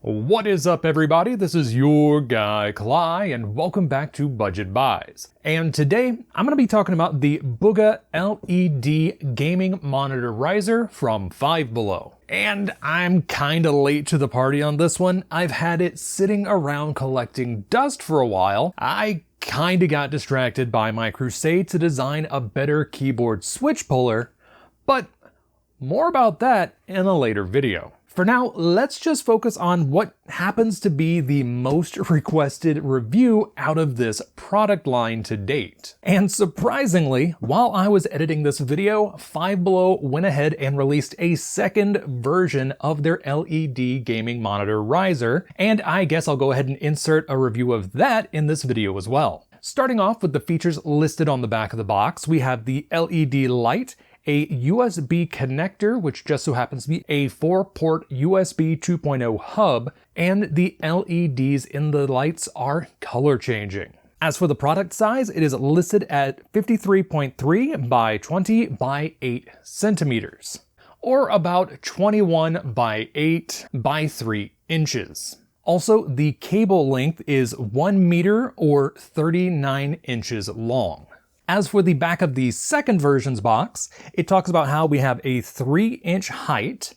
What is up, everybody? This is your guy Cly, and welcome back to Budget Buys. And today I'm going to be talking about the Bugha LED gaming monitor riser from Five Below. And I'm kinda late to the party on this one. I've had it sitting around collecting dust for a while. I kinda got distracted by my crusade to design a better keyboard switch puller, but more about that in a later video. For now, let's just focus on what happens to be the most requested review out of this product line to date. And surprisingly, while I was editing this video, Five Below went ahead and released a second version of their LED gaming monitor riser, and I guess I'll go ahead and insert a review of that in this video as well. Starting off with the features listed on the back of the box, we have the LED light, a USB connector, which just so happens to be a 4-port USB 2.0 hub, and the LEDs in the lights are color changing. As for the product size, it is listed at 53.3 by 20 by 8 centimeters, or about 21 by 8 by 3 inches. Also, the cable length is 1 meter or 39 inches long. As for the back of the second version's box, it talks about how we have a 3-inch height,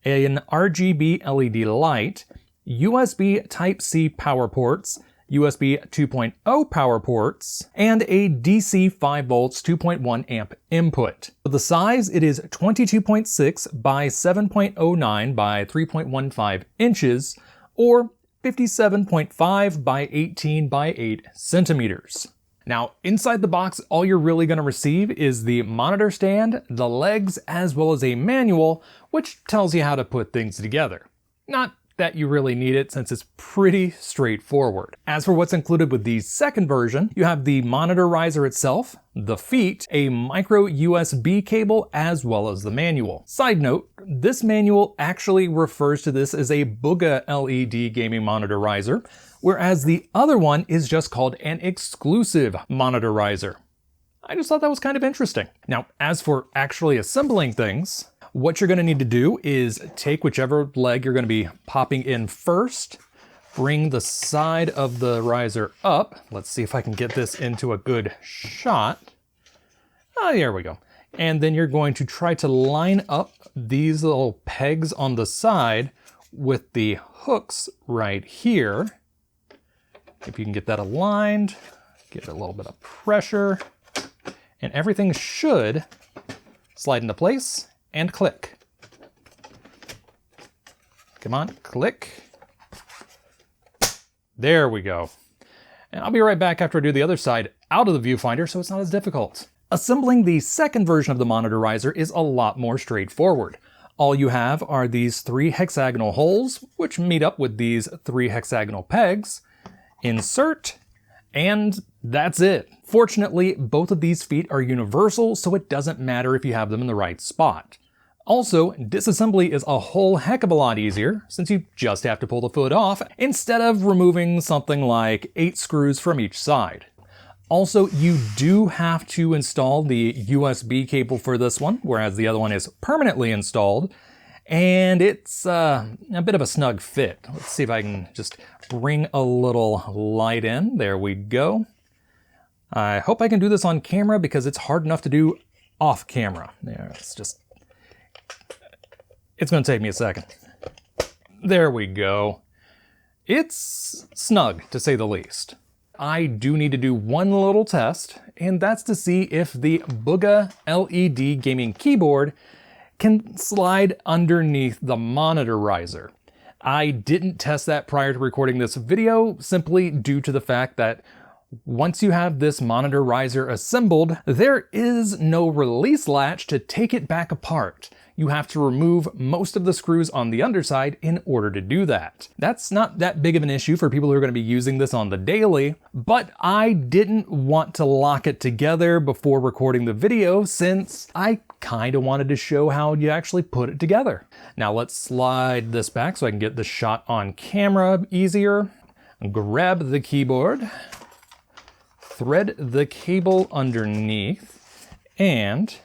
an RGB LED light, USB Type-C power ports, USB 2.0 power ports, and a DC 5 volts 2.1 amp input. For the size, it is 22.6 by 7.09 by 3.15 inches, or 57.5 by 18 by 8 centimeters. Now, inside the box, all you're really going to receive is the monitor stand, the legs, as well as a manual, which tells you how to put things together. Not that you really need it, since it's pretty straightforward. As for what's included with the second version, you have the monitor riser itself, the feet, a micro USB cable, as well as the manual. Side note, this manual actually refers to this as a Bugha LED gaming monitor riser, whereas the other one is just called an exclusive monitor riser. I just thought that was kind of interesting. Now, as for actually assembling things, what you're going to need to do is take whichever leg you're going to be popping in first, bring the side of the riser up. Let's see if I can get this into a good shot. Oh, there we go. And then you're going to try to line up these little pegs on the side with the hooks right here. If you can get that aligned, give it a little bit of pressure, and everything should slide into place and click. Come on, click. There we go. And I'll be right back after I do the other side out of the viewfinder so it's not as difficult. Assembling the second version of the monitor riser is a lot more straightforward. All you have are these 3 hexagonal holes, which meet up with these 3 hexagonal pegs. Insert, and that's it. Fortunately, both of these feet are universal, so it doesn't matter if you have them in the right spot. Also, disassembly is a whole heck of a lot easier, since you just have to pull the foot off, instead of removing something like 8 screws from each side. Also, you do have to install the USB cable for this one, whereas the other one is permanently installed, and it's a bit of a snug fit. Let's see if I can just bring a little light in. There we go. I hope I can do this on camera because it's hard enough to do off camera. There, it's going to take me a second. There we go. It's snug, to say the least. I do need to do one little test, and that's to see if the Bugha LED gaming keyboard can slide underneath the monitor riser. I didn't test that prior to recording this video, simply due to the fact that once you have this monitor riser assembled, there is no release latch to take it back apart. You have to remove most of the screws on the underside in order to do that. That's not that big of an issue for people who are going to be using this on the daily, but I didn't want to lock it together before recording the video since I kind of wanted to show how you actually put it together. Now let's slide this back so I can get the shot on camera easier. Grab the keyboard, thread the cable underneath, and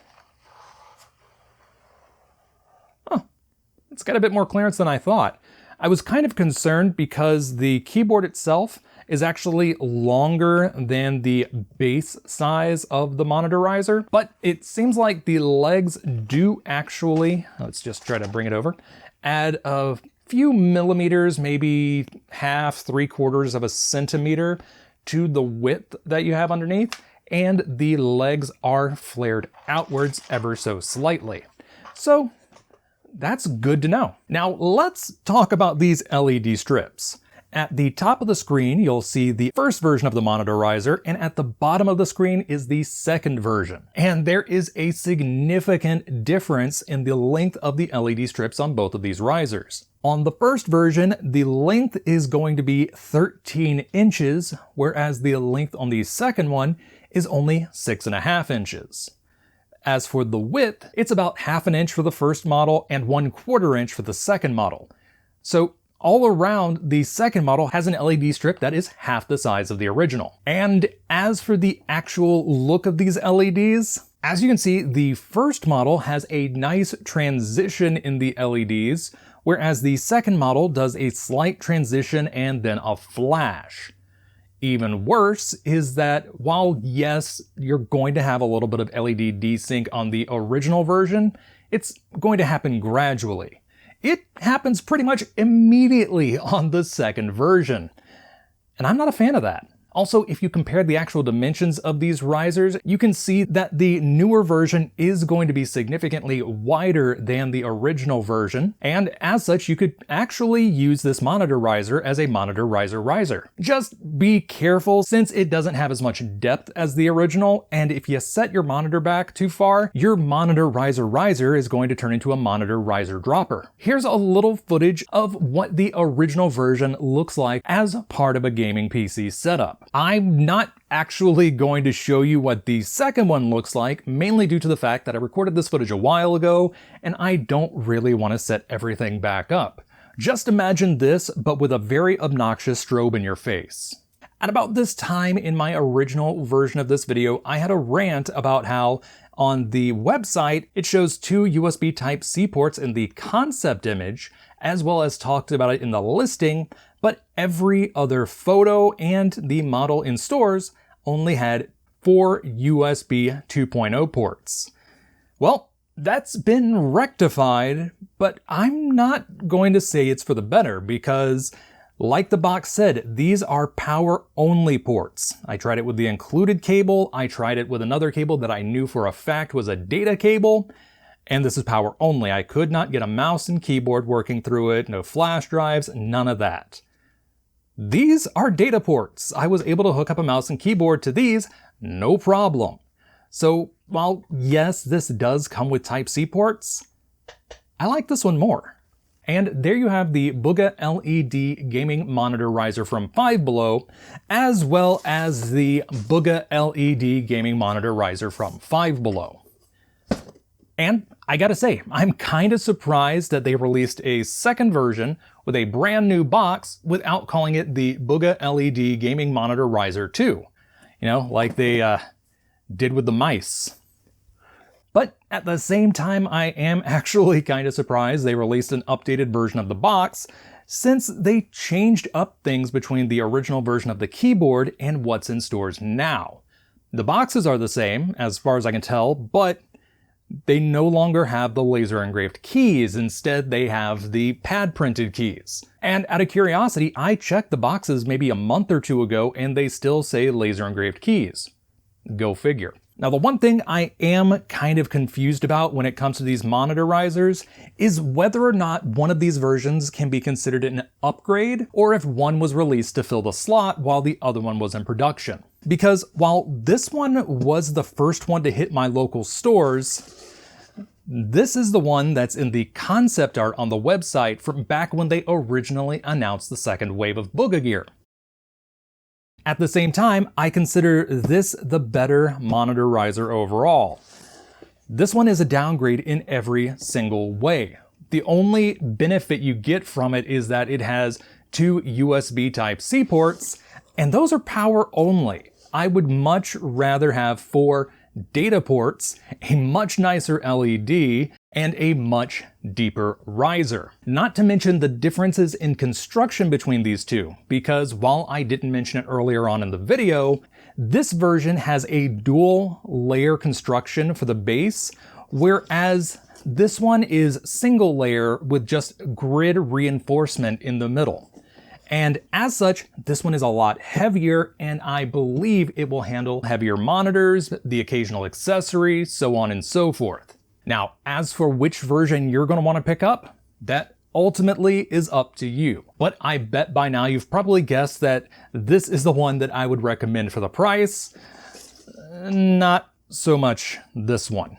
it's got a bit more clearance than I thought. I was kind of concerned because the keyboard itself is actually longer than the base size of the monitor riser, but it seems like the legs do actually, let's just try to bring it over, add a few millimeters, maybe half, 3/4 of a centimeter to the width that you have underneath, and the legs are flared outwards ever so slightly. So that's good to know. Now let's talk about these LED strips. At the top of the screen, you'll see the first version of the monitor riser, and at the bottom of the screen is the second version. And there is a significant difference in the length of the LED strips on both of these risers. On the first version, the length is going to be 13 inches, whereas the length on the second one is only 6.5 inches. As for the width, it's about 1/2 inch for the first model and 1/4 inch for the second model. So all around, the second model has an LED strip that is half the size of the original. And as for the actual look of these LEDs, as you can see, the first model has a nice transition in the LEDs, whereas the second model does a slight transition and then a flash. Even worse is that while yes, you're going to have a little bit of LED desync on the original version, it's going to happen gradually. It happens pretty much immediately on the second version, and I'm not a fan of that. Also, if you compare the actual dimensions of these risers, you can see that the newer version is going to be significantly wider than the original version, and as such, you could actually use this monitor riser as a monitor riser. Just be careful since it doesn't have as much depth as the original, and if you set your monitor back too far, your monitor riser is going to turn into a monitor riser dropper. Here's a little footage of what the original version looks like as part of a gaming PC setup. I'm not actually going to show you what the second one looks like, mainly due to the fact that I recorded this footage a while ago, and I don't really want to set everything back up. Just imagine this, but with a very obnoxious strobe in your face. At about this time in my original version of this video, I had a rant about how on the website, it shows 2 USB Type-C ports in the concept image, as well as talked about it in the listing, but every other photo and the model in stores only had 4 USB 2.0 ports. Well, that's been rectified, but I'm not going to say it's for the better because, like the box said, these are power-only ports. I tried it with the included cable, I tried it with another cable that I knew for a fact was a data cable, and this is power only. I could not get a mouse and keyboard working through it, no flash drives, none of that. These are data ports. I was able to hook up a mouse and keyboard to these, no problem. So while yes, this does come with Type-C ports, I like this one more. And there you have the Bugha LED gaming monitor riser from Five Below, as well as the Bugha LED gaming monitor riser from Five Below. And I gotta say, I'm kind of surprised that they released a second version with a brand new box without calling it the Bugha LED Gaming Monitor Riser 2. You know, like they did with the mice. But at the same time, I am actually kind of surprised they released an updated version of the box, since they changed up things between the original version of the keyboard and what's in stores now. The boxes are the same, as far as I can tell, but they no longer have the laser engraved keys. Instead, they have the pad printed keys. And out of curiosity, I checked the boxes maybe a month or 2 ago and they still say laser engraved keys. Go figure. Now, the one thing I am kind of confused about when it comes to these monitor risers is whether or not one of these versions can be considered an upgrade, or if one was released to fill the slot while the other one was in production. Because while this one was the first one to hit my local stores, this is the one that's in the concept art on the website from back when they originally announced the second wave of Bugha gear. At the same time, I consider this the better monitor riser overall. This one is a downgrade in every single way. The only benefit you get from it is that it has 2 USB Type-C ports, and those are power only. I would much rather have 4 data ports, a much nicer LED, and a much deeper riser. Not to mention the differences in construction between these two, because while I didn't mention it earlier on in the video, this version has a dual layer construction for the base, whereas this one is single layer with just grid reinforcement in the middle. And as such, this one is a lot heavier, and I believe it will handle heavier monitors, the occasional accessory, so on and so forth. Now, as for which version you're going to want to pick up, that ultimately is up to you. But I bet by now you've probably guessed that this is the one that I would recommend for the price. Not so much this one.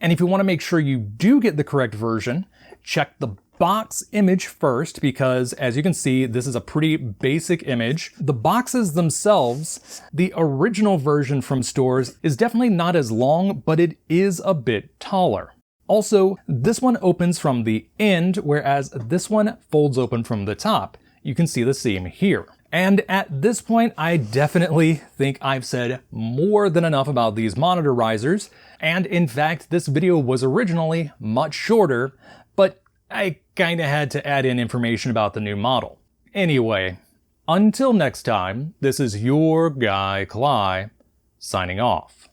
And if you want to make sure you do get the correct version, check the box image first, because as you can see, this is a pretty basic image. The boxes themselves, the original version from stores is definitely not as long, but it is a bit taller. Also, this one opens from the end, whereas this one folds open from the top. You can see the seam here. And at this point, I definitely think I've said more than enough about these monitor risers. And in fact, this video was originally much shorter, but I kinda had to add in information about the new model. Anyway, until next time, this is your guy, Cly, signing off.